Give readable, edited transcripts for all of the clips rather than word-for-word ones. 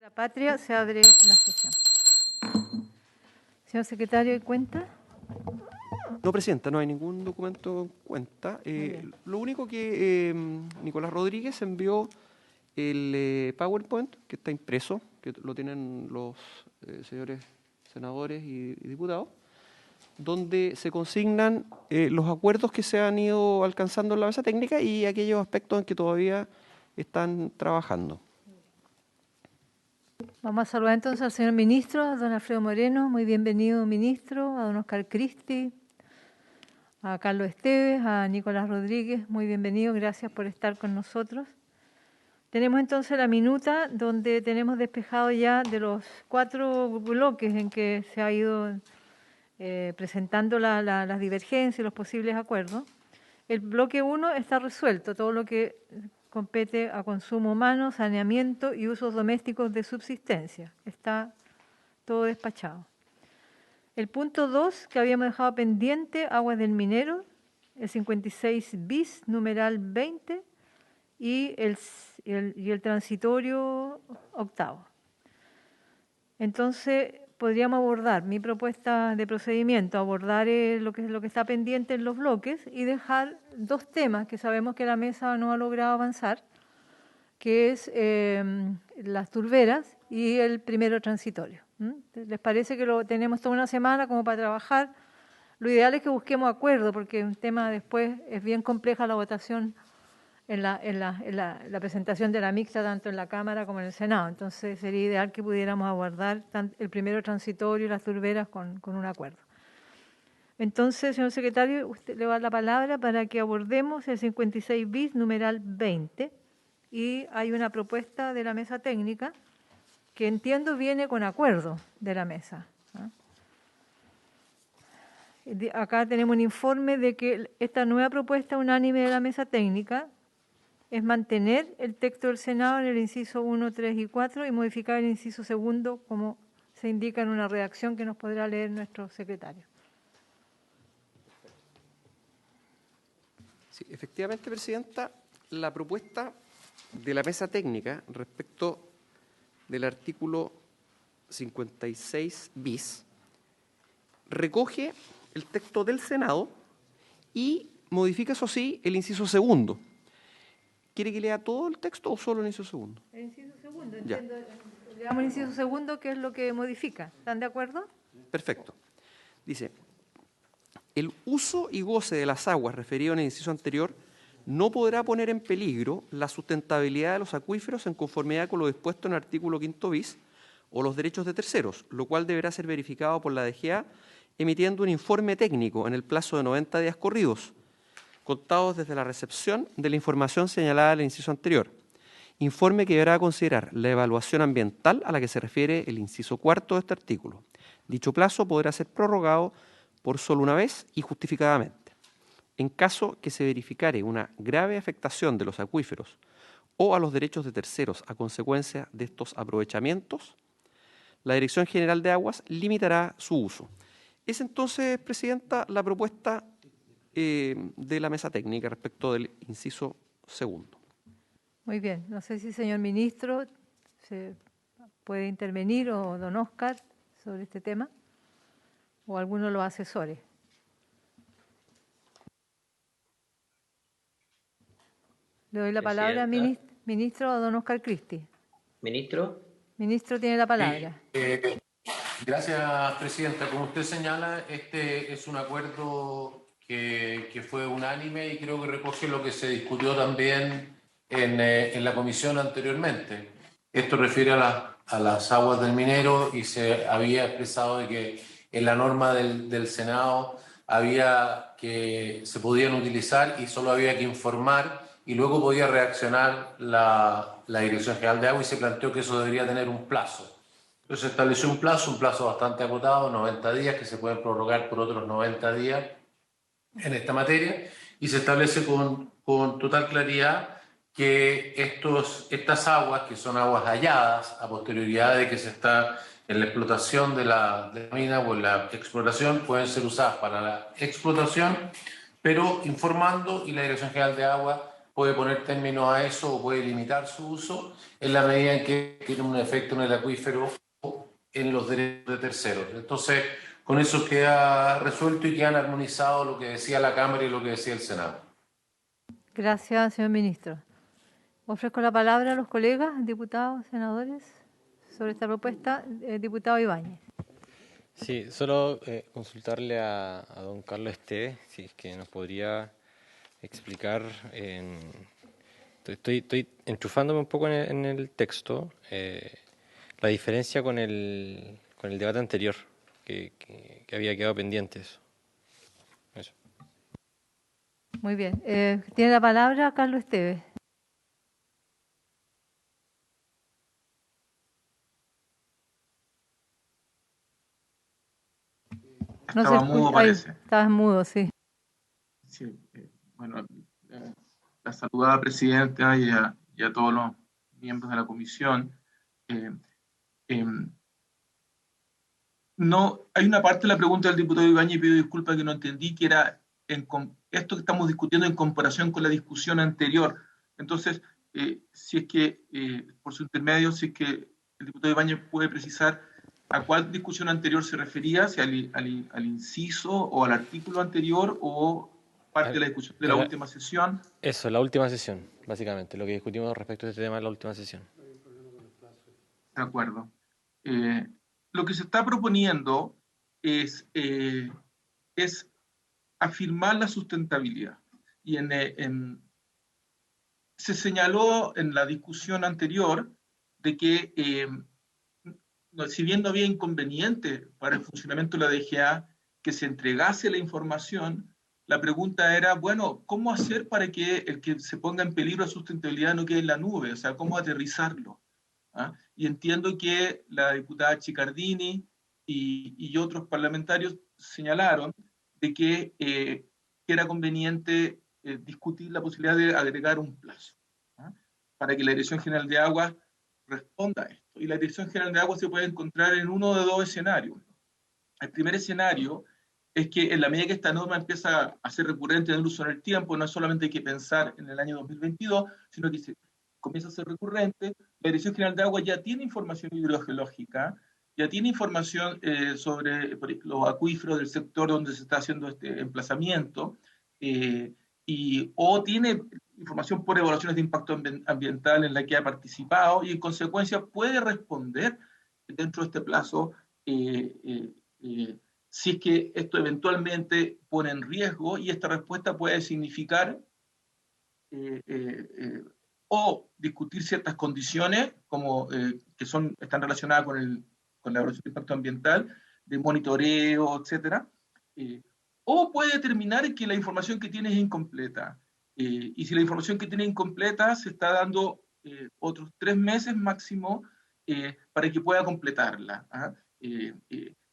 La Patria, se abre la sesión. Señor secretario, ¿hay cuenta? No, Presidenta, no hay ningún documento en cuenta. Lo único que Nicolás Rodríguez envió el PowerPoint, que está impreso, que lo tienen los señores senadores y diputados, donde se consignan los acuerdos que se han ido alcanzando en la mesa técnica y aquellos aspectos en que todavía están trabajando. Vamos a saludar entonces al señor ministro, a don Alfredo Moreno. Muy bienvenido, ministro. A don Oscar Cristi, a Carlos Esteves, a Nicolás Rodríguez. Muy bienvenido, gracias por estar con nosotros. Tenemos entonces la minuta donde tenemos despejado ya de los 4 bloques en que se ha ido presentando las divergencias y los posibles acuerdos. El bloque 1 está resuelto, todo lo que compete a consumo humano, saneamiento y usos domésticos de subsistencia. Está todo despachado. El punto 2 que habíamos dejado pendiente, aguas del minero, el 56 bis, numeral 20, y el transitorio octavo. Entonces, podríamos abordar mi propuesta de procedimiento, abordar lo que está pendiente en los bloques y dejar 2 temas que sabemos que la mesa no ha logrado avanzar, que es las turberas y el primero transitorio. ¿Les parece que lo tenemos toda una semana como para trabajar? Lo ideal es que busquemos acuerdo, porque un tema después es bien compleja la votación en la presentación de la mixta, tanto en la Cámara como en el Senado. Entonces sería ideal que pudiéramos abordar el primero transitorio y las turberas con un acuerdo. Entonces, señor secretario, usted le va la palabra para que abordemos el 56 bis, numeral 20, y hay una propuesta de la mesa técnica que entiendo viene con acuerdo de la mesa. Acá tenemos un informe de que esta nueva propuesta unánime de la mesa técnica es mantener el texto del Senado en el inciso 1, 3 y 4 y modificar el inciso segundo como se indica en una redacción que nos podrá leer nuestro secretario. Sí, efectivamente, Presidenta, la propuesta de la mesa técnica respecto del artículo 56 bis recoge el texto del Senado y modifica, eso sí, el inciso segundo. ¿Quiere que lea todo el texto o solo el inciso segundo? El inciso segundo, entiendo. Le damos el inciso segundo, que es lo que modifica. ¿Están de acuerdo? Perfecto. Dice, el uso y goce de las aguas referido en el inciso anterior no podrá poner en peligro la sustentabilidad de los acuíferos en conformidad con lo dispuesto en el artículo 5 bis o los derechos de terceros, lo cual deberá ser verificado por la DGA emitiendo un informe técnico en el plazo de 90 días corridos, contados desde la recepción de la información señalada en el inciso anterior. Informe que deberá considerar la evaluación ambiental a la que se refiere el inciso cuarto de este artículo. Dicho plazo podrá ser prorrogado por solo una vez y justificadamente. En caso que se verificare una grave afectación de los acuíferos o a los derechos de terceros a consecuencia de estos aprovechamientos, la Dirección General de Aguas limitará su uso. Es entonces, Presidenta, la propuesta de la mesa técnica respecto del inciso segundo. Muy bien. No sé si el señor ministro se puede intervenir o don Oscar sobre este tema o alguno de los asesores. Le doy la palabra, ministro, a don Oscar Cristi. Ministro. Ministro tiene la palabra. Gracias, Presidenta. Como usted señala, este es un acuerdo que fue unánime y creo que recoge lo que se discutió también en la comisión anteriormente. Esto refiere a las aguas del minero y se había expresado de que en la norma del Senado había que se podían utilizar y solo había que informar y luego podía reaccionar la Dirección General de Agua y se planteó que eso debería tener un plazo. Entonces se estableció un plazo bastante acotado, 90 días, que se pueden prorrogar por otros 90 días en esta materia, y se establece con total claridad que estas aguas, que son aguas halladas a posterioridad de que se está en la explotación de la mina o en la exploración, pueden ser usadas para la explotación, pero informando y la Dirección General de Agua puede poner término a eso o puede limitar su uso en la medida en que tiene un efecto en el acuífero en los derechos de terceros. Entonces, con eso queda resuelto y quedan armonizados lo que decía la Cámara y lo que decía el Senado. Gracias, señor ministro. Ofrezco la palabra a los colegas, diputados, senadores, sobre esta propuesta. Diputado Ibáñez. Sí, solo consultarle a don Carlos Esteves, si es que nos podría explicar. Estoy enchufándome un poco en el texto, la diferencia con el debate anterior, que había quedado pendiente eso. Muy bien. Tiene la palabra Carlos Esteves. No Estaba se mudo, escucha. Ay, parece. estabas mudo, sí. Sí, bueno, la saludada presidenta y a todos los miembros de la comisión. Eh, eh, no, hay una parte de la pregunta del diputado Ibáñez, y pido disculpas que no entendí, que era esto que estamos discutiendo en comparación con la discusión anterior. Entonces, si es que, por su intermedio, si es que el diputado Ibáñez puede precisar a cuál discusión anterior se refería, si al inciso o al artículo anterior o parte de la discusión de la última sesión. Eso, la última sesión, básicamente, lo que discutimos respecto a este tema en la última sesión. De acuerdo. Lo que se está proponiendo es afirmar la sustentabilidad. Y se señaló en la discusión anterior de que, si bien no había inconveniente para el funcionamiento de la DGA que se entregase la información, la pregunta era, bueno, ¿cómo hacer para que el que se ponga en peligro la sustentabilidad no quede en la nube? O sea, ¿cómo aterrizarlo? ¿Ah? Y entiendo que la diputada Chicardini y otros parlamentarios señalaron de que era conveniente discutir la posibilidad de agregar un plazo, ¿ah?, para que la Dirección General de Aguas responda a esto. Y la Dirección General de Aguas se puede encontrar en uno de dos escenarios. El primer escenario es que en la medida que esta norma empieza a ser recurrente en el uso en el tiempo, no solamente hay que pensar en el año 2022, sino que se comienza a ser recurrente, la Dirección General de Aguas ya tiene información hidrogeológica, ya tiene información sobre los acuíferos del sector donde se está haciendo este emplazamiento, o tiene información por evaluaciones de impacto ambiental en la que ha participado y en consecuencia puede responder dentro de este plazo si es que esto eventualmente pone en riesgo, y esta respuesta puede significar o discutir ciertas condiciones como que están relacionadas con la evaluación de impacto ambiental, de monitoreo, etcétera, o puede determinar que la información que tiene es incompleta. Y si la información que tiene incompleta, se está dando otros 3 meses máximo para que pueda completarla. ¿Ah?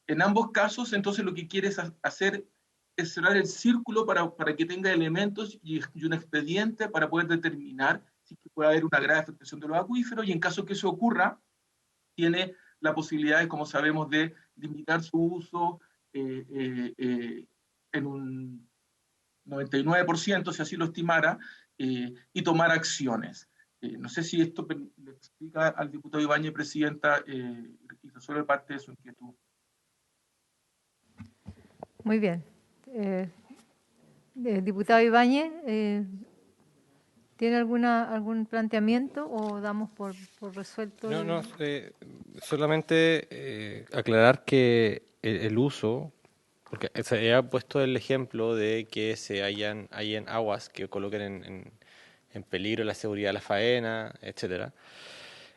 En ambos casos, entonces, lo que quiere hacer es cerrar el círculo para que tenga elementos y un expediente para poder determinar si puede haber una grave afectación de los acuíferos, y en caso que eso ocurra, tiene la posibilidad, como sabemos, de limitar su uso en un 99%, si así lo estimara, y tomar acciones. No sé si esto le explica al diputado Ibáñez, presidenta, y resuelve parte de su inquietud. Muy bien. Diputado Ibáñez, ¿tiene algún planteamiento o damos por resuelto? No, solamente aclarar que el uso, porque se había puesto el ejemplo de que se hayan aguas que coloquen en peligro la seguridad de la faena, etcétera.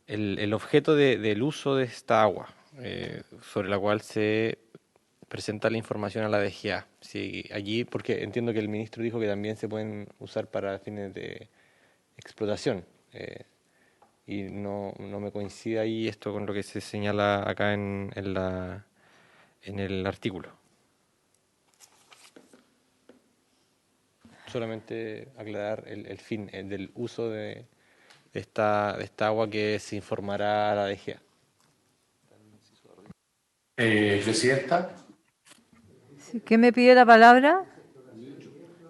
El objeto del uso de esta agua, sobre la cual se presenta la información a la DGA. Sí, allí, porque entiendo que el ministro dijo que también se pueden usar para fines de explotación. Y no me coincide ahí esto con lo que se señala acá en el artículo. Solamente aclarar el fin del uso de esta agua, que se informará a la DGA. Presidenta. ¿Quién me pide la palabra?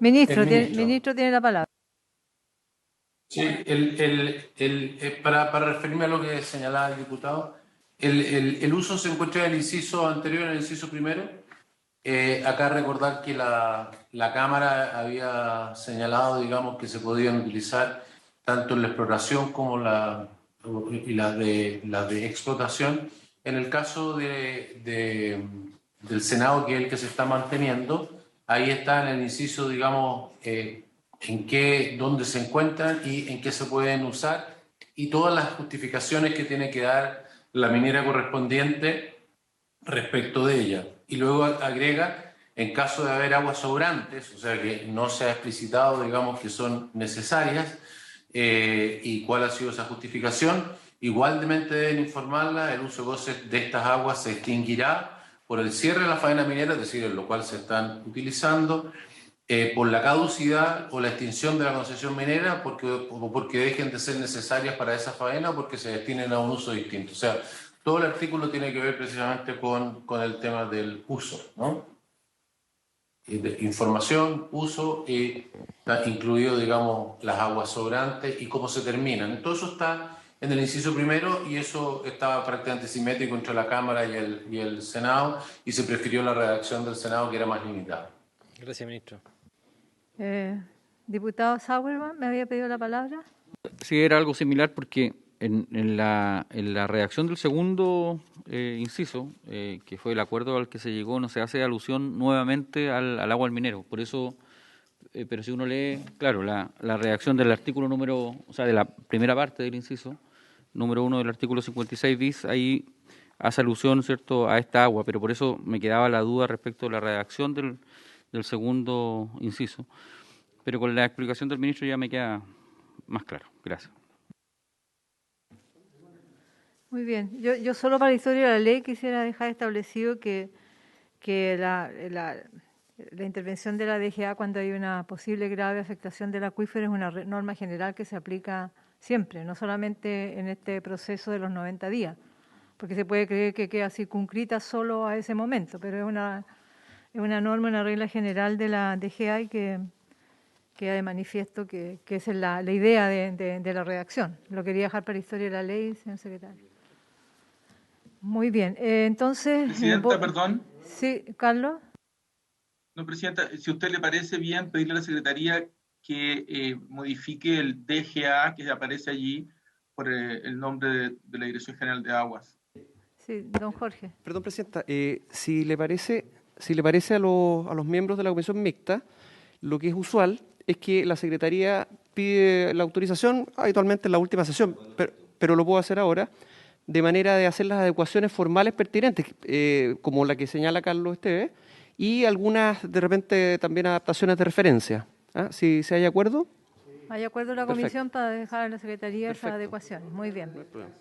Ministro tiene la palabra. Sí, para referirme a lo que señalaba el diputado, el uso se encuentra en el inciso anterior, en el inciso primero. Acá recordar que la Cámara había señalado, digamos, que se podían utilizar tanto en la exploración como y las de explotación. En el caso del Senado, que es el que se está manteniendo, ahí está en el inciso, digamos, dónde se encuentran y en qué se pueden usar, y todas las justificaciones que tiene que dar la minera correspondiente respecto de ella. Y luego agrega, en caso de haber aguas sobrantes, o sea que no se ha explicitado, digamos, que son necesarias, y cuál ha sido esa justificación, igualmente deben informarla, el uso y goce de estas aguas se extinguirá por el cierre de la faena minera, es decir, en lo cual se están utilizando, por la caducidad o la extinción de la concesión minera, porque dejen de ser necesarias para esa faena o porque se destinen a un uso distinto. O sea, todo el artículo tiene que ver precisamente con el tema del uso, ¿no? De información, uso, y está incluido, digamos, las aguas sobrantes y cómo se terminan. Todo eso está en el inciso primero, y eso estaba prácticamente simétrico entre la Cámara y el Senado, y se prefirió la redacción del Senado, que era más limitada. Gracias, ministro. Diputado Sauerman, ¿me había pedido la palabra? Sí, era algo similar porque en la redacción del segundo inciso, que fue el acuerdo al que se llegó, no se hace alusión nuevamente al agua al minero. Por eso, pero si uno lee, claro, la redacción del artículo número, o sea, de la primera parte del inciso, número 1 del artículo 56 bis, ahí hace alusión, ¿cierto?, a esta agua, pero por eso me quedaba la duda respecto de la redacción del segundo inciso. Pero con la explicación del ministro ya me queda más claro. Gracias. Muy bien. Yo solo para la historia de la ley quisiera dejar establecido que la intervención de la DGA cuando hay una posible grave afectación del acuífero es una norma general que se aplica siempre, no solamente en este proceso de los 90 días, porque se puede creer que queda circunscrita solo a ese momento, pero es una norma, una regla general de la DGA y que queda de manifiesto que esa es la idea de la redacción. Lo quería dejar para la historia de la ley, señor secretario. Muy bien, entonces... Presidenta, perdón. Sí, Carlos. No, Presidenta, si a usted le parece bien pedirle a la Secretaría que modifique el DGA que aparece allí por el nombre de la Dirección General de Aguas. Sí, don Jorge. Perdón, Presidenta, si le parece a los miembros de la Comisión Mixta, lo que es usual es que la Secretaría pide la autorización habitualmente en la última sesión, pero lo puedo hacer ahora, de manera de hacer las adecuaciones formales pertinentes, como la que señala Carlos Esteves, y algunas, de repente, también adaptaciones de referencia. ¿Ah? Si hay acuerdo. Hay acuerdo de la Perfecto. Comisión para dejar a la Secretaría Perfecto. esas adecuaciones. Muy bien. No hay problema.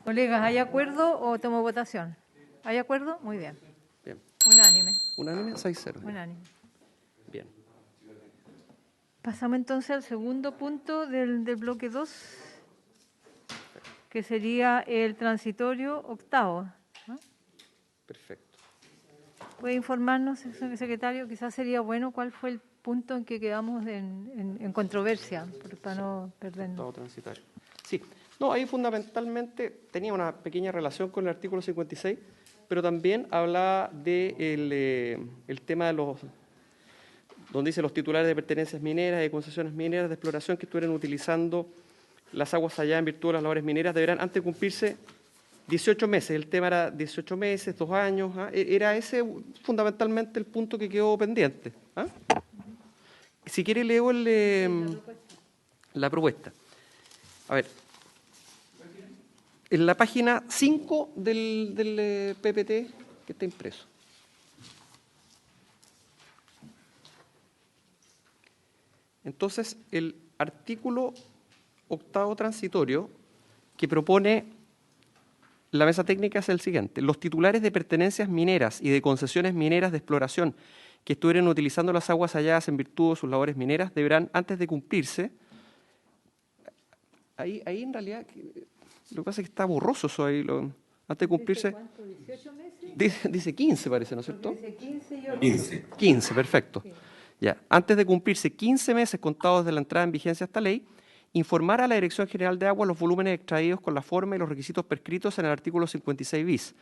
Colegas, ¿hay acuerdo o tomo votación? ¿Hay acuerdo? Muy bien. Bien. Unánime. Unánime, 6-0. Unánime. Bien. Pasamos entonces al segundo punto del bloque 2, que sería el transitorio octavo. ¿No? Perfecto. ¿Puede informarnos, señor secretario? Quizás sería bueno cuál fue el punto en que quedamos en controversia, para no perdernos. Octavo transitorio. Sí. No, ahí fundamentalmente tenía una pequeña relación con el artículo 56, pero también hablaba del el tema de donde dice los titulares de pertenencias mineras, de concesiones mineras, de exploración que estuvieran utilizando las aguas allá en virtud de las labores mineras, deberán antes cumplirse 18 meses. El tema era 18 meses, 2 años. ¿Ah? Era ese fundamentalmente el punto que quedó pendiente. ¿Ah? Si quiere leo la propuesta. A ver. En la página 5 del PPT que está impreso. Entonces, el artículo octavo transitorio que propone la mesa técnica es el siguiente. Los titulares de pertenencias mineras y de concesiones mineras de exploración que estuvieran utilizando las aguas halladas en virtud de sus labores mineras deberán, antes de cumplirse, ahí en realidad... Lo que pasa es que está borroso eso ahí. Antes de cumplirse... ¿Cuánto? ¿18 meses? Dice 15, parece, ¿no es cierto? Dice 15 y 8. 15, perfecto. Ya. Antes de cumplirse 15 meses contados de la entrada en vigencia de esta ley, informar a la Dirección General de Agua los volúmenes extraídos con la forma y los requisitos prescritos en el artículo 56 bis.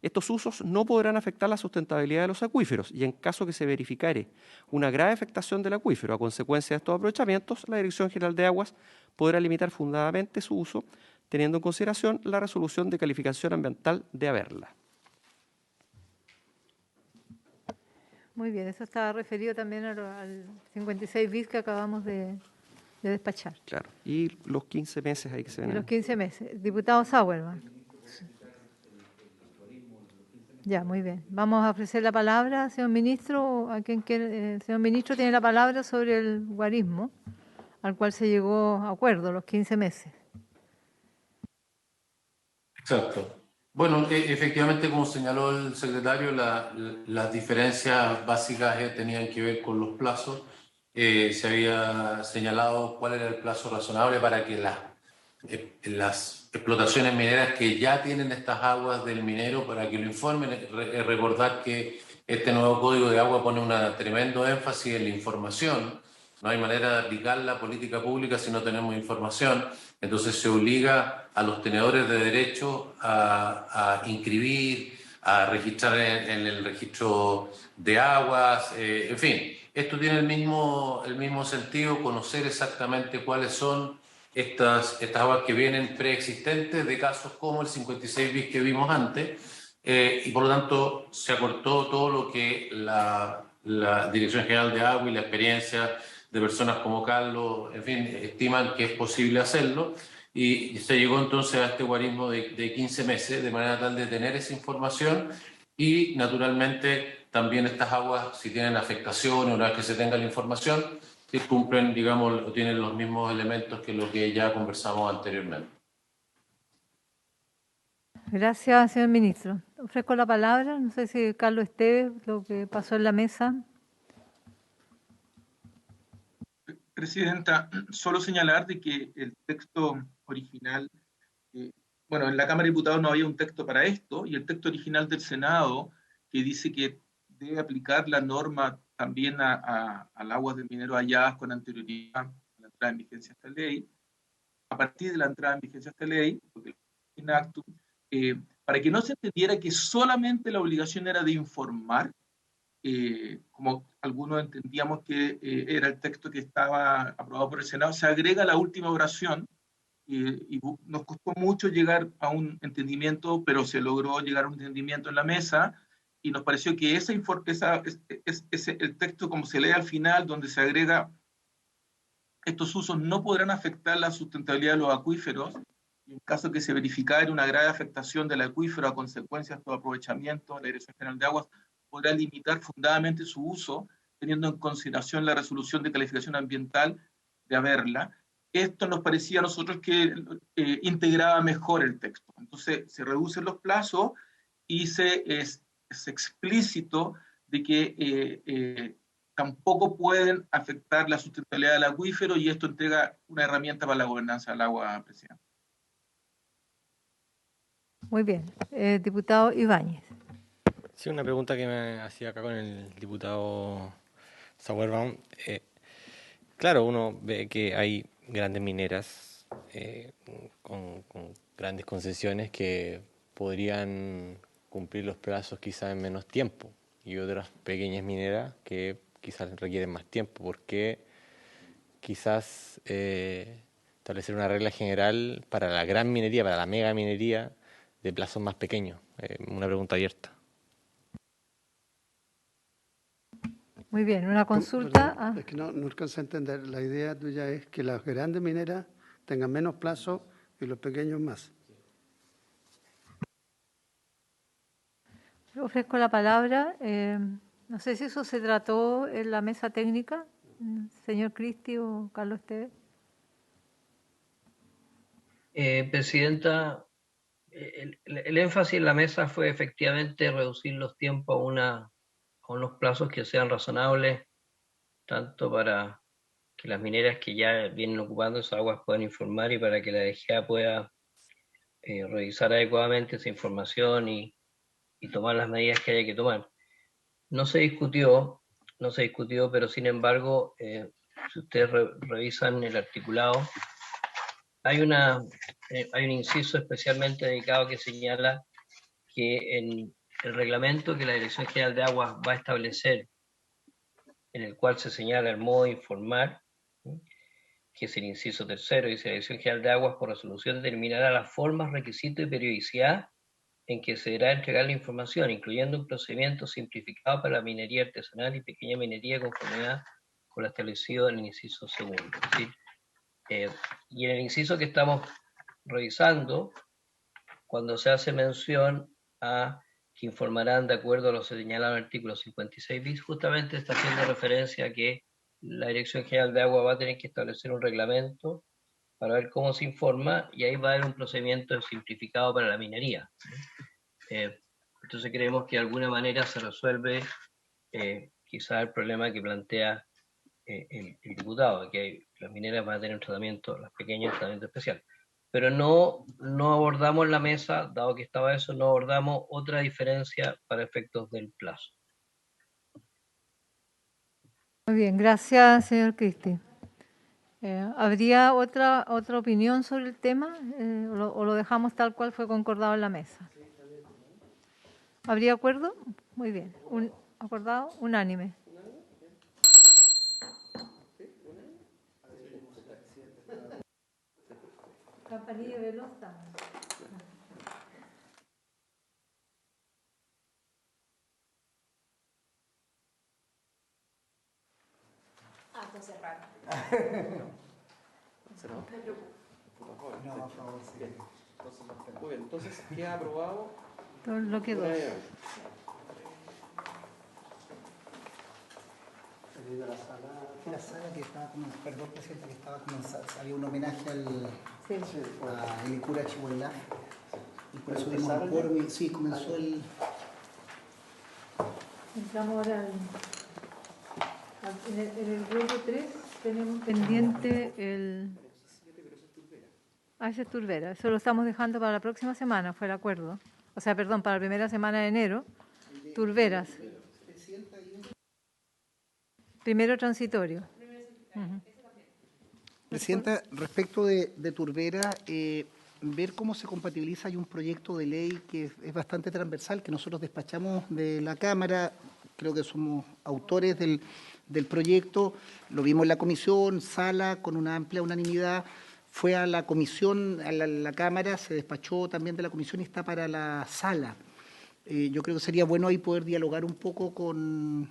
Estos usos no podrán afectar la sustentabilidad de los acuíferos y en caso que se verificare una grave afectación del acuífero a consecuencia de estos aprovechamientos, la Dirección General de Aguas podrá limitar fundadamente su uso, teniendo en consideración la resolución de calificación ambiental de haberla. Muy bien, eso está referido también al 56 bis que acabamos de despachar. Claro, y los 15 meses ahí que se ven. Y los 15 meses. Diputado Sauerman. Ya, muy bien. Vamos a ofrecer la palabra, señor ministro. A quien quiere, el señor ministro tiene la palabra sobre el guarismo, al cual se llegó a acuerdo, los 15 meses. Exacto. Bueno, efectivamente, como señaló el secretario, las diferencias básicas tenían que ver con los plazos. Se había señalado cuál era el plazo razonable para que las explotaciones mineras que ya tienen estas aguas del minero, para que lo informen. Recordar que este nuevo Código de Agua pone un tremendo énfasis en la información. No hay manera de aplicar la política pública si no tenemos información. Entonces se obliga a los tenedores de derecho a inscribir, a registrar en el registro de aguas, en fin. Esto tiene el mismo sentido, conocer exactamente cuáles son estas aguas que vienen preexistentes de casos como el 56 bis que vimos antes, y por lo tanto se acortó todo lo que la Dirección General de Agua y la experiencia de personas como Carlos, en fin, estiman que es posible hacerlo, y se llegó entonces a este guarismo de 15 meses, de manera tal de tener esa información y, naturalmente, también estas aguas, si tienen afectaciones, una vez que se tenga la información, si cumplen, digamos, o tienen los mismos elementos que lo que ya conversamos anteriormente. Gracias, señor ministro. Ofrezco la palabra. No sé si Carlos Esteves, lo que pasó en la mesa. Presidenta, solo señalar de que el texto original, bueno, en la Cámara de Diputados no había un texto para esto, y el texto original del Senado, que dice que debe aplicar la norma también al agua del minero halladas con anterioridad a la entrada en vigencia de esta ley, a partir de la entrada en vigencia de esta ley, porque el acto, para que no se entendiera que solamente la obligación era de informar, como algunos entendíamos que era el texto que estaba aprobado por el Senado, se agrega la última oración, y nos costó mucho llegar a un entendimiento, pero se logró llegar a un entendimiento en la mesa, y nos pareció que el texto, como se lee al final, donde se agrega estos usos no podrán afectar la sustentabilidad de los acuíferos, y en caso que se verificara una grave afectación del acuífero a consecuencia de estos aprovechamientos, la Dirección General de Aguas podrá limitar fundadamente su uso, teniendo en consideración la resolución de calificación ambiental de haberla. Esto nos parecía a nosotros que integraba mejor el texto. Entonces se reducen los plazos y es explícito de que tampoco pueden afectar la sustentabilidad del acuífero, y esto entrega una herramienta para la gobernanza del agua, presidente. Muy bien. Diputado Ibáñez. Sí, una pregunta que me hacía acá con el diputado Sauerbaum. Claro, uno ve que hay grandes mineras con grandes concesiones que podrían cumplir los plazos quizás en menos tiempo, y otras pequeñas mineras que quizás requieren más tiempo. ¿Por qué quizás establecer una regla general para la gran minería, para la mega minería, de plazos más pequeños? Una pregunta abierta. Muy bien, una consulta. Perdón, es que no alcanzo a entender. La idea tuya es que las grandes mineras tengan menos plazo y los pequeños más. Ofrezco la palabra. No sé si eso se trató en la mesa técnica, señor Cristi o Carlos Esteves. Presidenta, el énfasis en la mesa fue efectivamente reducir los tiempos a unos plazos que sean razonables, tanto para que las mineras que ya vienen ocupando esas aguas puedan informar y para que la DGA pueda revisar adecuadamente esa información y tomar las medidas que haya que tomar. No se discutió, pero sin embargo, si ustedes revisan el articulado, hay un inciso especialmente dedicado que señala que en el reglamento que la Dirección General de Aguas va a establecer, en el cual se señala el modo de informar, que es el inciso tercero, dice la Dirección General de Aguas por resolución determinará las formas, requisitos y periodicidad en que se deberá entregar la información, incluyendo un procedimiento simplificado para la minería artesanal y pequeña minería de conformidad con lo establecido en el inciso segundo. ¿Sí? Y en el inciso que estamos revisando, cuando se hace mención a que informarán de acuerdo a lo señalado en el artículo 56 bis, justamente está haciendo referencia a que la Dirección General de Agua va a tener que establecer un reglamento para ver cómo se informa, y ahí va a haber un procedimiento simplificado para la minería. Entonces creemos que de alguna manera se resuelve quizá el problema que plantea el diputado, que las mineras van a tener un tratamiento, las pequeñas un tratamiento especial. Pero no abordamos en la mesa, dado que estaba eso, no abordamos otra diferencia para efectos del plazo. Muy bien, gracias, señor Cristi. ¿Habría otra opinión sobre el tema o lo dejamos tal cual fue concordado en la mesa? ¿Habría acuerdo? Muy bien. ¿Acordado? Unánime. Campanilla Velosa. Entonces raro. No, por favor, sí. Muy bien, entonces queda aprobado. Todo lo que dos. La sala que estaba como, perdón, presidenta, que estaba comenzando, había un homenaje a Elicura Chihuahua, y por eso dimos el quórum, sí, comenzó el... Entramos ahora en el bloque 3, tenemos pendiente el... ese es Turbera, eso lo estamos dejando para la próxima semana, fue el acuerdo. O sea, perdón, para la primera semana de enero, Turberas. Primero transitorio. Presidenta, respecto de Turbera, ver cómo se compatibiliza, hay un proyecto de ley que es bastante transversal, que nosotros despachamos de la Cámara, creo que somos autores del proyecto, lo vimos en la comisión, sala, con una amplia unanimidad, fue a la comisión, a la Cámara, se despachó también de la comisión y está para la sala. Yo creo que sería bueno ahí poder dialogar un poco con,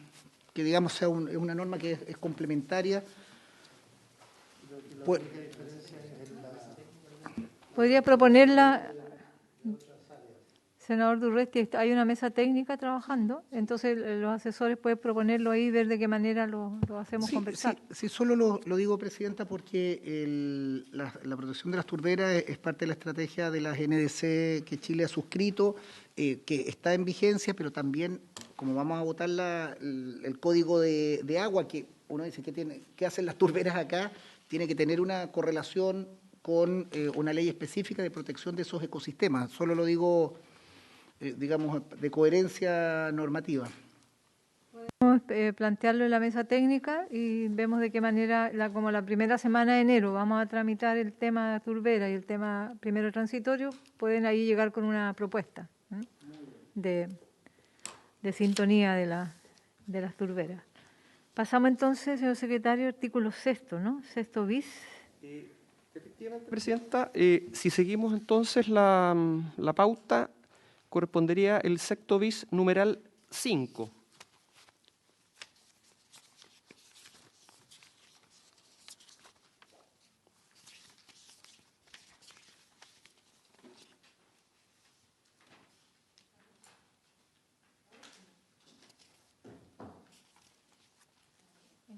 que digamos sea una norma que es complementaria. Podría proponerla, senador Durresti, hay una mesa técnica trabajando, entonces los asesores pueden proponerlo ahí y ver de qué manera lo hacemos conversar. Sí, solo lo digo, presidenta, porque la protección de las turberas es parte de la estrategia de las NDC que Chile ha suscrito, que está en vigencia, pero también, como vamos a votar el código de agua, que uno dice, ¿qué hacen las turberas acá? Tiene que tener una correlación con una ley específica de protección de esos ecosistemas. Solo lo digo, digamos, de coherencia normativa. Podemos plantearlo en la mesa técnica y vemos de qué manera, como la primera semana de enero vamos a tramitar el tema turbera y el tema primero transitorio, pueden ahí llegar con una propuesta de sintonía de las turberas. Pasamos entonces, señor secretario, artículo 6º, ¿no? 6º bis. Efectivamente, presidenta, si seguimos entonces la pauta, correspondería el 6º bis numeral 5.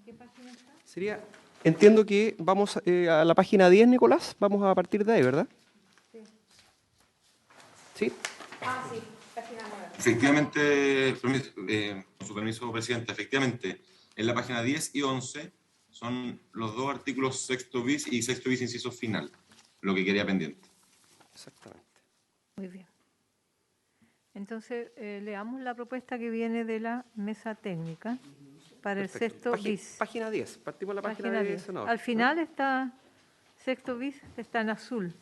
¿Qué página está? Entiendo que vamos a la página 10, Nicolás, vamos a partir de ahí, ¿verdad? Sí. ¿Sí? Sí, página 9. Efectivamente, con su permiso, presidente, efectivamente, en la página 10 y 11 son los dos artículos 6º bis y 6º bis inciso final, lo que quería pendiente. Exactamente. Muy bien. Entonces, leamos la propuesta que viene de la mesa técnica para Perfecto. el sexto bis. Página 10. Partimos la página 10, senador. Al final está sexto bis, está en azul.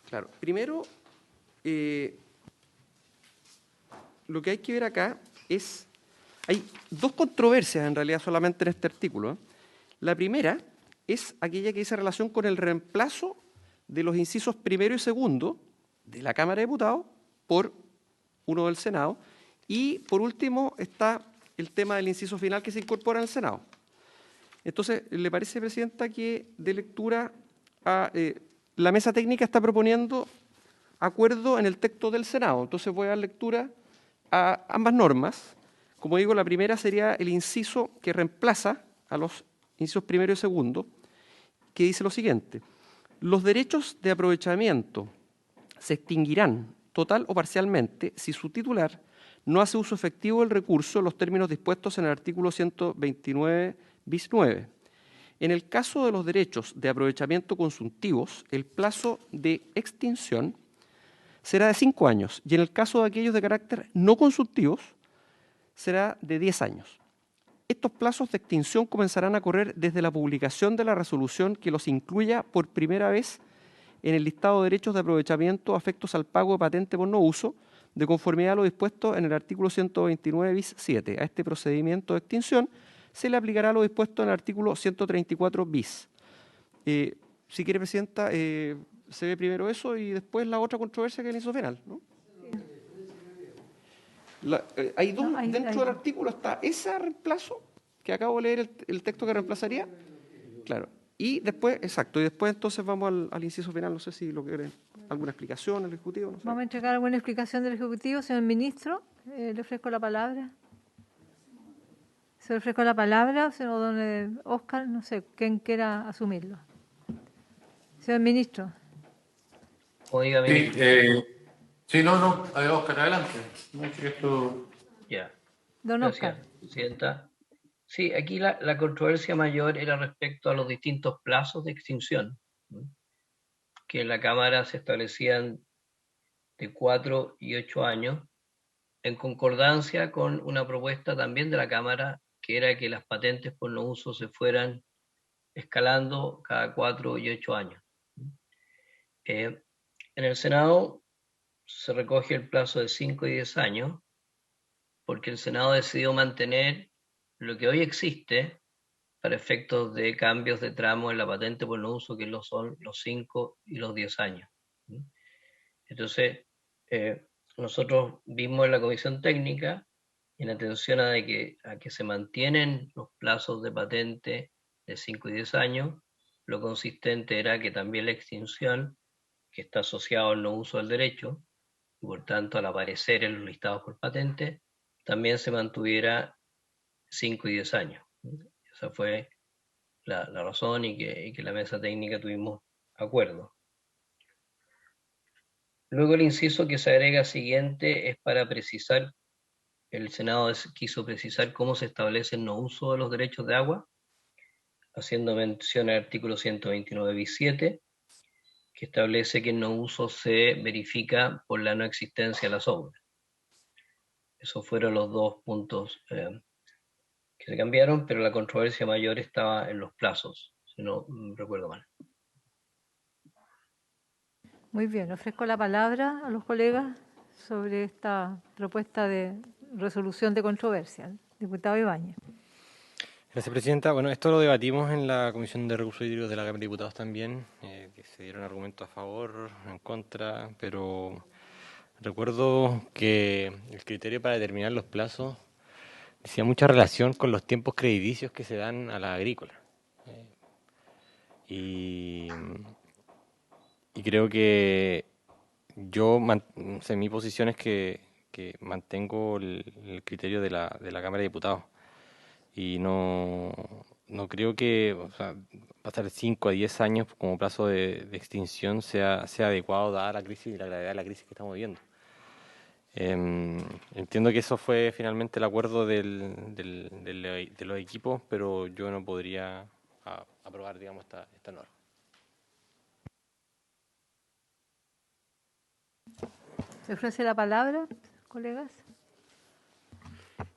Claro. Primero, lo que hay que ver acá es... Hay dos controversias en realidad solamente en este artículo. La primera es aquella que dice relación con el reemplazo de los incisos primero y segundo de la Cámara de Diputados por uno del Senado. Y por último está el tema del inciso final que se incorpora en el Senado. Entonces, ¿le parece, Presidenta, que de lectura a... la mesa técnica está proponiendo acuerdo en el texto del Senado? Entonces voy a dar lectura a ambas normas. Como digo, la primera sería el inciso que reemplaza a los incisos primero y segundo, que dice lo siguiente: los derechos de aprovechamiento se extinguirán total o parcialmente si su titular no hace uso efectivo del recurso en los términos dispuestos en el artículo 129 bis 9. En el caso de los derechos de aprovechamiento consultivos, el plazo de extinción será de 5 años y en el caso de aquellos de carácter no consultivos será de 10 años. Estos plazos de extinción comenzarán a correr desde la publicación de la resolución que los incluya por primera vez en el listado de derechos de aprovechamiento afectos al pago de patente por no uso, de conformidad a lo dispuesto en el artículo 129 bis 7. A este procedimiento de extinción se le aplicará lo dispuesto en el artículo 134 bis. Si quiere, Presidenta, se ve primero eso y después la otra controversia que es el inciso final, ¿no? Hay dos, dentro del artículo está ese reemplazo, que acabo de leer el texto que reemplazaría, claro, y después, exacto, y después entonces vamos al inciso final. No sé si lo quiere alguna explicación el Ejecutivo. No sé. Vamos a entregar alguna explicación del Ejecutivo. Señor Ministro, le ofrezco la palabra. Se le ofrezco la palabra, señor don Oscar, no sé, quien quiera asumirlo. Señor Ministro. Oiga, ministro. Oscar, adelante. Ya. Don Gracias, Oscar. Presidenta. Sí, aquí la controversia mayor era respecto a los distintos plazos de extinción, ¿no? Que en la Cámara se establecían de 4 y 8 años, en concordancia con una propuesta también de la Cámara, que era que las patentes por no uso se fueran escalando cada 4 y 8 años. En el Senado se recoge el plazo de 5 y 10 años, porque el Senado decidió mantener lo que hoy existe para efectos de cambios de tramo en la patente por no uso, que son los 5 y los 10 años. Entonces, nosotros vimos en la comisión técnica, en atención a que se mantienen los plazos de patente de 5 y 10 años, lo consistente era que también la extinción, que está asociado al no uso del derecho, y por tanto al aparecer en los listados por patente, también se mantuviera 5 y 10 años. Esa fue la razón y que la mesa técnica tuvimos acuerdo. Luego el inciso que se agrega siguiente es para precisar, el Senado quiso precisar cómo se establece el no uso de los derechos de agua, haciendo mención al artículo 129 bis 7, que establece que el no uso se verifica por la no existencia de las obras. Esos fueron los dos puntos que se cambiaron, pero la controversia mayor estaba en los plazos, si no recuerdo mal. Muy bien, ofrezco la palabra a los colegas sobre esta propuesta de resolución de controversia. Diputado Ibáñez. Gracias, Presidenta. Bueno, esto lo debatimos en la Comisión de Recursos Hídricos de la Cámara de Diputados también, que se dieron argumentos a favor, en contra, pero recuerdo que el criterio para determinar los plazos decía mucha relación con los tiempos crediticios que se dan a la agrícola. Y creo que mi posición es que mantengo el criterio de la Cámara de Diputados. Y no creo que pasar 5 a 10 años como plazo de extinción sea adecuado dada la crisis y la gravedad de la crisis que estamos viviendo. Entiendo que eso fue finalmente el acuerdo de los equipos, pero yo no podría aprobar, digamos, esta norma. ¿Se ofrece la palabra, colegas?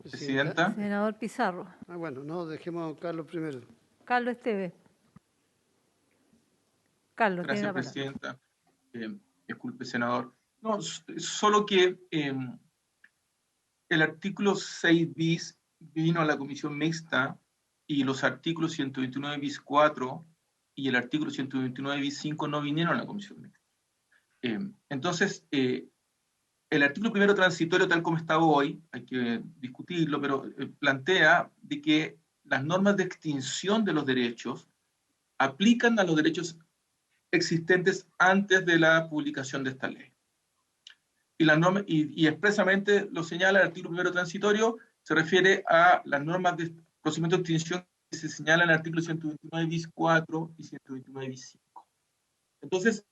Presidenta. Senador Pizarro. Bueno, no, dejemos a Carlos primero. Carlos Esteves. Carlos, tiene Gracias, la palabra. presidenta. Disculpe, senador. No, solo que el artículo 6 bis vino a la comisión mixta y los artículos 129 bis 4 y el artículo 129 bis 5 no vinieron a la comisión mixta. Entonces, el artículo primero transitorio, tal como está hoy, hay que discutirlo, pero plantea de que las normas de extinción de los derechos aplican a los derechos existentes antes de la publicación de esta ley. Y, las normas, y expresamente lo señala el artículo primero transitorio, se refiere a las normas de procedimiento de extinción que se señalan en el artículo 129 bis 4 y 129 bis 5. Entonces,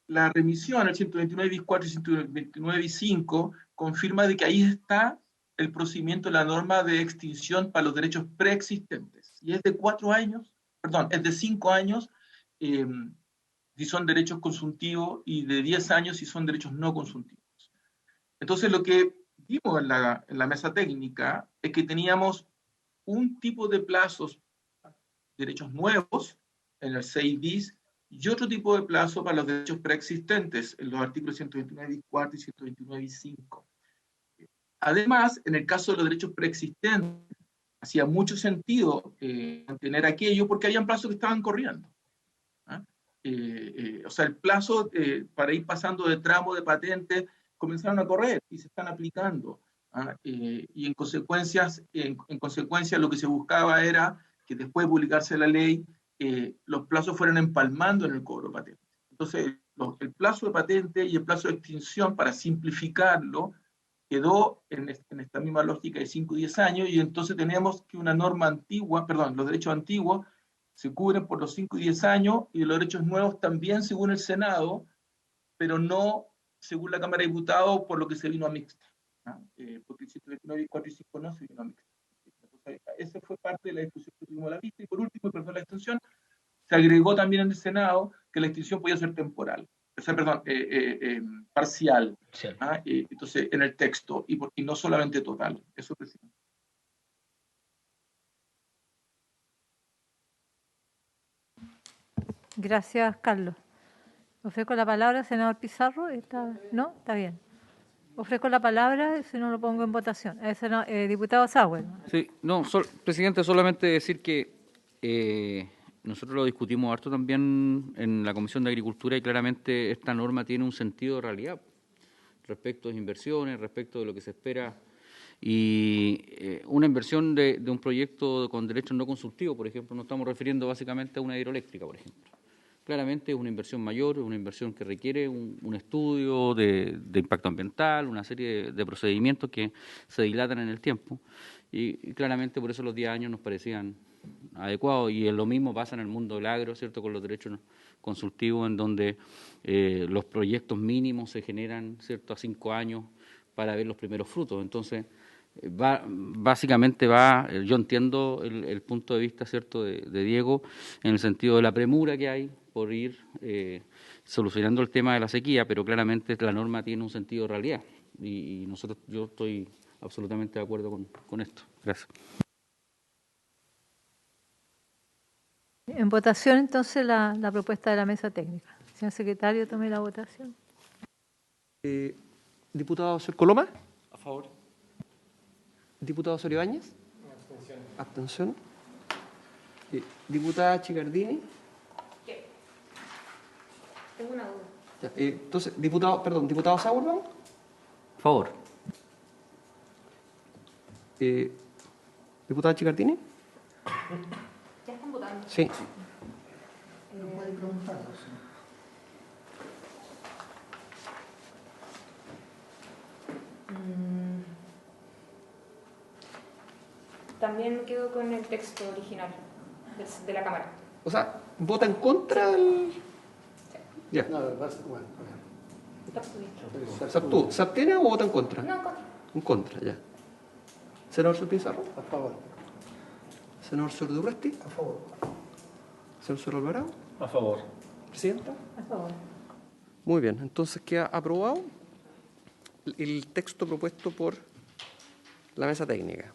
la remisión al 129 bis 4 y 129 bis 5 confirma de que ahí está el procedimiento de la norma de extinción para los derechos preexistentes. Y es de 4 años, perdón, es de 5 años si son derechos consuntivos y de 10 años si son derechos no consuntivos. Entonces, lo que vimos en la mesa técnica es que teníamos un tipo de plazos, derechos nuevos, en el 6 bis, y otro tipo de plazo para los derechos preexistentes, en los artículos 129 bis 4 y 129 bis 5. Además, en el caso de los derechos preexistentes, hacía mucho sentido mantener aquello porque habían plazos que estaban corriendo. O sea, el plazo para ir pasando de tramo de patente comenzaron a correr y se están aplicando. Y en consecuencia lo que se buscaba era que después de publicarse la ley, los plazos fueran empalmando en el cobro de patente. Entonces, el plazo de patente y el plazo de extinción, para simplificarlo, quedó en esta misma lógica de 5 y 10 años, y entonces tenemos que una norma antigua, perdón, los derechos antiguos se cubren por los 5 y 10 años, y los derechos nuevos también según el Senado, pero no según la Cámara de Diputados, por lo que se vino a mixta. Porque el 129 bis 4 y 5 no se vino a mixta. Entonces, esa fue parte de la discusión que tuvimos a la vista, y por último, perdón, la extensión, se agregó también en el Senado que la extinción podía ser temporal, o sea, perdón, parcial, entonces en el texto, y no solamente total. Eso, presidente. Gracias, Carlos. Ofrezco la palabra, senador Pizarro. ¿No? Está bien. Ofrezco la palabra, si no lo pongo en votación. Diputado Sauer. Sí, no, presidente, solamente decir que nosotros lo discutimos harto también en la Comisión de Agricultura, y claramente esta norma tiene un sentido de realidad respecto a inversiones, respecto de lo que se espera. Y una inversión de un proyecto con derechos no consultivos, por ejemplo, nos estamos refiriendo básicamente a una hidroeléctrica, por ejemplo. Claramente es una inversión mayor, una inversión que requiere un estudio de impacto ambiental, una serie de procedimientos que se dilatan en el tiempo, y claramente por eso los 10 años nos parecían adecuados. Y lo mismo pasa en el mundo del agro, ¿cierto?, con los derechos consultivos, en donde los proyectos mínimos se generan, ¿cierto?, a 5 años para ver los primeros frutos. Entonces, básicamente yo entiendo el punto de vista, ¿cierto?, de Diego, en el sentido de la premura que hay por ir solucionando el tema de la sequía, pero claramente la norma tiene un sentido de realidad, y yo estoy absolutamente de acuerdo con esto. Gracias. En votación, entonces, la propuesta de la mesa técnica. Señor secretario, tome la votación. Diputado Sor Coloma. A favor. Diputado Sor Ibáñez. Abstención. Abstención. Diputada Chicardini. ¿Qué? Tengo una duda. Ya, entonces, diputado Sauerman. A favor. Diputada Chicardini. ¿Ya están votando? Sí. No puede preguntar. También me quedo con el texto original de la Cámara. O sea, ¿vota en contra del...? Sí. Ya. No, bueno. ¿Se abstiene o vota en contra? No, en contra. En contra, ya. Senador Sor Pizarro. A favor. Senador Sor Durresti. A favor. Senador Sor Alvarado. A favor. Presidenta. A favor. Muy bien, entonces queda aprobado el texto propuesto por la mesa técnica.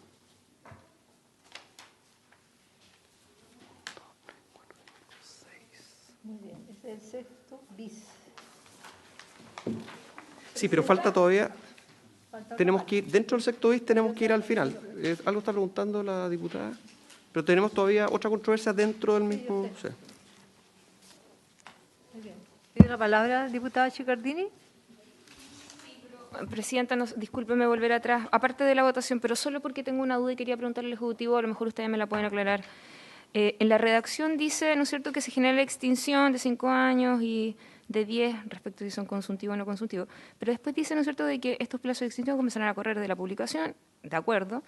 Muy bien, ese es el sexto bis. Sí, pero falta todavía. Tenemos que ir, dentro del sexto bis tenemos que ir al final. Algo está preguntando la diputada, pero tenemos todavía otra controversia dentro del mismo. Sí. Muy bien. ¿Tiene la palabra, diputada Chicardini? Presidenta, discúlpeme volver atrás, aparte de la votación, pero solo porque tengo una duda y quería preguntarle al Ejecutivo, a lo mejor ustedes me la pueden aclarar. En la redacción dice, ¿no es cierto?, que se genera la extinción de 5 años y de 10 respecto a si son consultivos o no consultivos, pero después dice, ¿no es cierto?, de que estos plazos de extinción comenzarán a correr de la publicación, de acuerdo,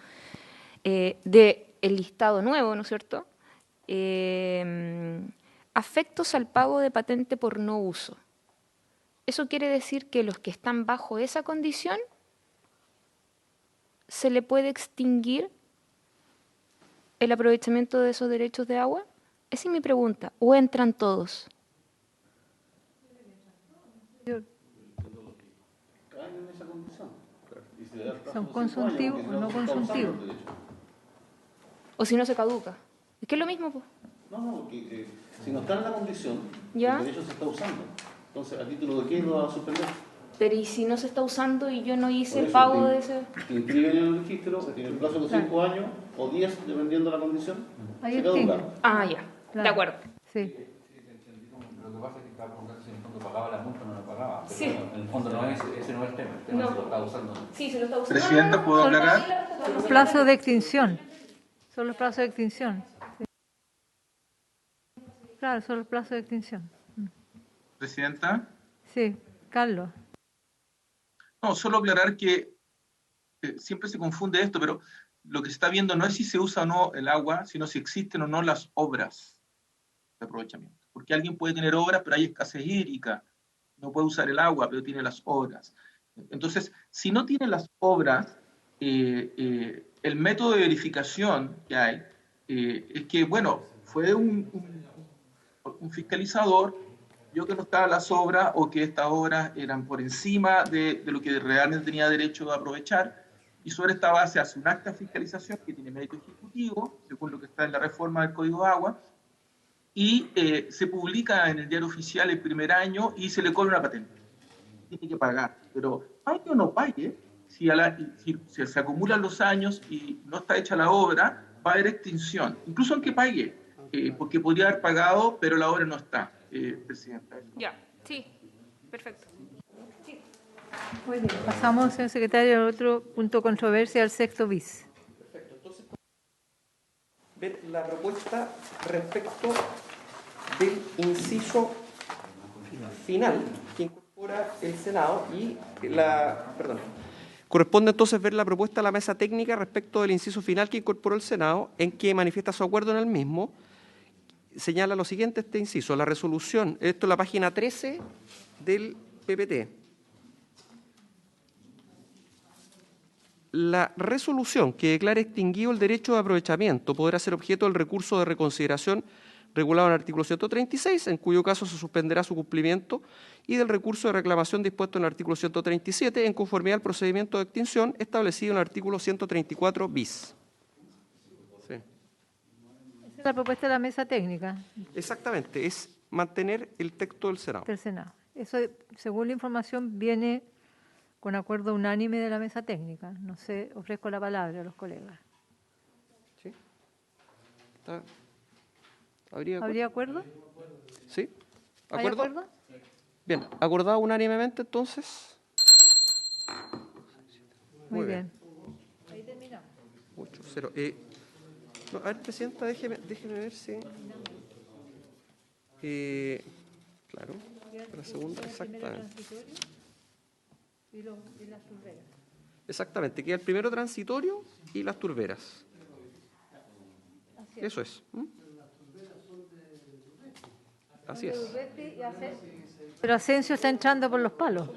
de el listado nuevo, ¿no es cierto?, afectos al pago de patente por no uso. ¿Eso quiere decir que los que están bajo esa condición se le puede extinguir el aprovechamiento de esos derechos de agua? Esa es mi pregunta. ¿O entran todos? ¿Son consultivos o no consultivos? ¿O si no se caduca? Es que es lo mismo, pues. No, porque si no está en la condición, ¿ya? el derecho se está usando. Entonces, ¿a título de qué lo va a suspender? Pero ¿y si no se está usando y yo no hice el eso, pago de ese? Te inscriben en el registro, tiene el plazo de 5 años o 10, dependiendo de la condición, Ahí se caduca. Ah, ya, claro. de acuerdo. Sí. Lo que pasa es que estaba preguntando si en el fondo pagaba la multa o no la pagaba. Pero Sí. en el fondo no es, ese no es el tema es si lo está usando. Sí, se lo está usando. Presidenta, ¿puedo aclarar? Los plazos de extinción. Son los plazos de extinción. Sí. Claro, son los plazos de extinción. Presidenta. Sí, Carlos. No, solo aclarar que siempre se confunde esto, pero lo que se está viendo no es si se usa o no el agua, sino si existen o no las obras de aprovechamiento. Porque alguien puede tener obras, pero hay escasez hídrica. No puede usar el agua, pero tiene las obras. Entonces, si no tiene las obras, el método de verificación que hay es que, bueno, fue un fiscalizador, vio que no estaban las obras o que estas obras eran por encima de lo que realmente tenía derecho a aprovechar, y sobre esta base hace un acta de fiscalización que tiene mérito ejecutivo, según lo que está en la reforma del Código de Agua, y se publica en el diario oficial el primer año y se le cobra una patente. Tiene que pagar, pero pague o no pague, si se acumulan los años y no está hecha la obra, va a haber extinción, incluso aunque pague, porque podría haber pagado, pero la obra no está, Presidenta. Ya, sí, perfecto. Sí. Muy bien. Pasamos, señor secretario, al otro punto de controversia, al sexto bis. Perfecto. Entonces, ver la propuesta respecto del inciso final que incorpora el Senado y corresponde entonces ver la propuesta de la mesa técnica respecto del inciso final que incorporó el Senado, en que manifiesta su acuerdo en el mismo. Señala lo siguiente este inciso: la resolución, esto es la página 13 del PPT. La resolución que declare extinguido el derecho de aprovechamiento podrá ser objeto del recurso de reconsideración regulado en el artículo 136, en cuyo caso se suspenderá su cumplimiento, y del recurso de reclamación dispuesto en el artículo 137, en conformidad al procedimiento de extinción establecido en el artículo 134 bis. Sí. Esa es la propuesta de la mesa técnica. Exactamente, es mantener el texto del Senado. Del Senado. Eso, según la información, viene con acuerdo unánime de la mesa técnica. No sé, ofrezco la palabra a los colegas. ¿Sí? ¿Habría acuerdo? ¿Sí? ¿Hay acuerdo? Bien, acordado unánimemente entonces. Muy bien. Ahí terminamos. 8-0. No, a ver, Presidenta, déjeme ver si... claro, la segunda, exactamente. Y las turberas. Exactamente, queda el primero transitorio y las turberas. Eso es. Así es. Pero Asensio está entrando por los palos.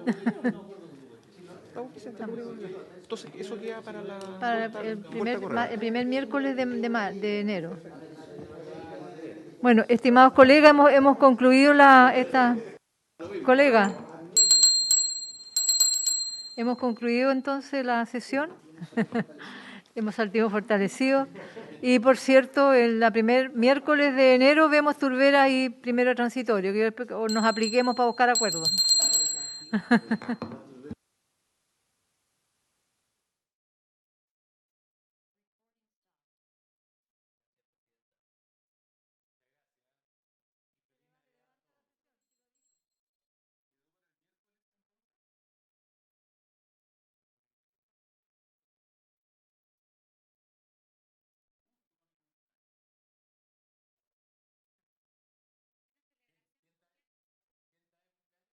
Entonces, eso queda para la... Para el primer miércoles de enero. Bueno, estimados colegas, hemos concluido esta... Colega. Hemos concluido entonces la sesión. Hemos salido fortalecidos. Y por cierto, el primer miércoles de enero vemos Turbera y primero transitorio, que nos apliquemos para buscar acuerdos.